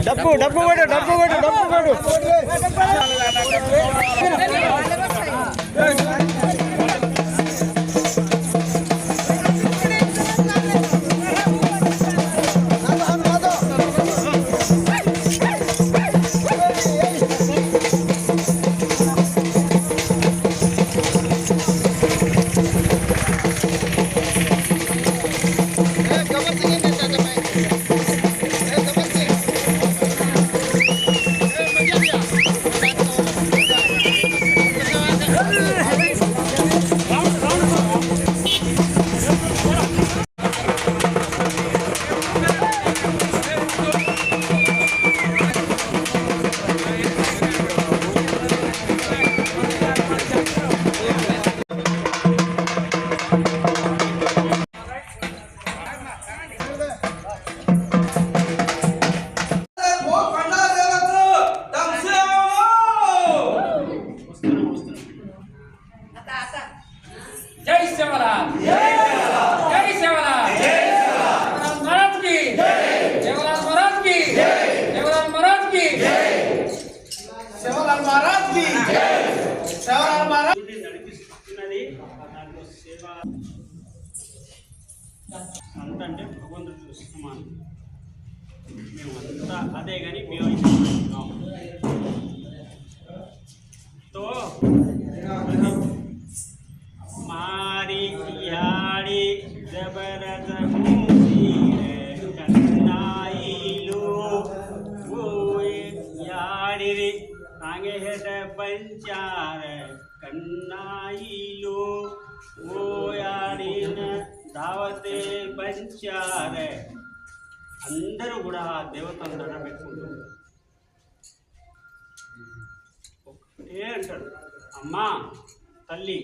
డబ్బు డబ్బు కొడు డబ్బు కొడు డబ్బు కొడు అంటే భగవంతుడు సమానం మేమంతా అదే కానీ మేము మారి యాడి జబరద కన్నాయిలు యాడిరి ఆంగేట పంచార కన్నాయిలు ఓ యాడిన దావతే పంచారే అందరూ కూడా దేవతను దండ పెట్టుకుంటారు. ఒకటే అంటాడు, అమ్మా తల్లి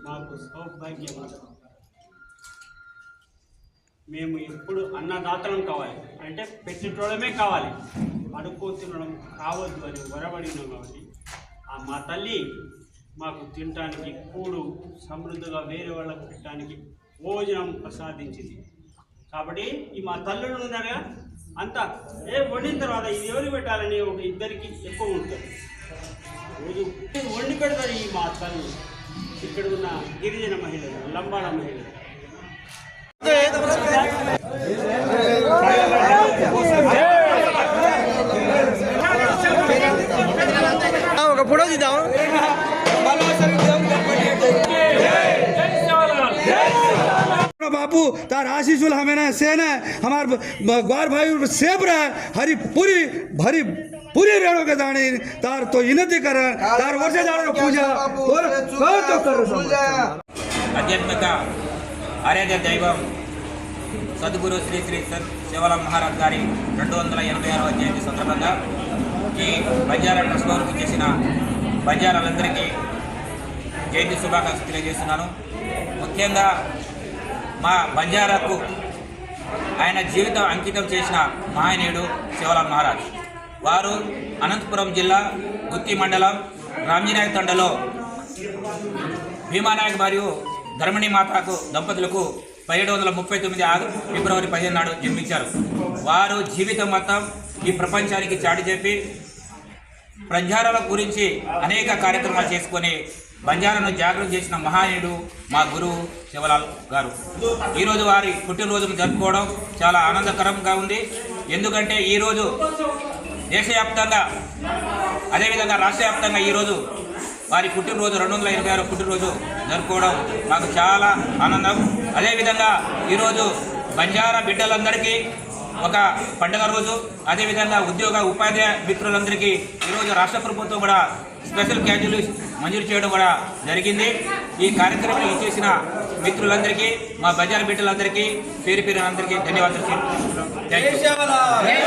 మాకు సౌభాగ్యం, మేము ఎప్పుడు అన్నదాతలం కావాలి అంటే పెట్టేటోళ్ళమే కావాలి, అడుక్కో తినడం కావద్దు అని వరబడినాం. కాబట్టి ఆ మా తల్లి మాకు తినటానికి కూడు సమృద్ధిగా వేరే వాళ్ళకు పెట్టడానికి భోజనం ప్రసాదించింది. కాబట్టి ఈ మా తల్లులు ఉన్నారుగా అంతా వండిన తర్వాత ఇది ఎవరికి పెట్టాలని ఒక ఇద్దరికి ఎక్కువ ఉంటుంది. రోజు వండి పెడతారు ఈ మా తల్లు. ఇక్కడ ఉన్న గిరిజన మహిళలు, లంబాడ మహిళలు. ఒక ఫోటో తీద్దాం. बापू तार आशीषुल हमें सेन है हमारे ग्वार भाई सेब रहा हरी पूरी भरी पूरी रेणु के दानी तार तो इनती कर तार वर्ष जाने पूजा तो कर आध्यात्मिक आराध्य दैवम सद्गुरु श्री श्री శివలాల్ మహారాజ్ గారి 286వ జయంతి సందర్భంగా ఈ బంజారా ట్రస్ట్ వారికి చేసిన బంజారాలందరికీ జయంతి శుభాకాంక్షలు తెలియజేస్తున్నాను. ముఖ్యంగా మా బంజారాకు ఆయన జీవితం అంకితం చేసిన మహనీయుడు శివలాల్ మహారాజ్. వారు అనంతపురం జిల్లా గుత్తి మండలం రామ్జీనాయక్ తండలో భీమానాయక్ మరియు ధర్మిణి మాతకు దంపతులకు 1739 ఫిబ్రవరి 15 నాడు జన్మించారు. వారు జీవితం మొత్తం ఈ ప్రపంచానికి చాటి చెప్పి బంజారాల గురించి అనేక కార్యక్రమాలు చేసుకొని బంజారాను జాగృతం చేసిన మహనీయుడు మా గురువు శివలాల్ గారు. ఈరోజు వారి పుట్టినరోజును జరుపుకోవడం చాలా ఆనందకరంగా ఉంది. ఎందుకంటే ఈరోజు దేశవ్యాప్తంగా అదేవిధంగా రాష్ట్ర వ్యాప్తంగా ఈరోజు వారి పుట్టినరోజు 286వ పుట్టినరోజు జరుపుకోవడం మాకు చాలా ఆనందం. అదేవిధంగా ఈరోజు బంజారా బిడ్డలందరికీ ఒక పండుగ రోజు. అదేవిధంగా ఉద్యోగ ఉపాధ్యాయ మిత్రులందరికీ ఈరోజు రాష్ట్ర ప్రభుత్వం కూడా స్పెషల్ క్యాజువల్ మంజూరు చేయడం కూడా జరిగింది. ఈ కార్యక్రమాన్ని ఇచ్చేసిన మిత్రులందరికీ మా బంజారా బిడ్డలందరికీ పేరు పేరు అందరికీ ధన్యవాదాలు. Thank you.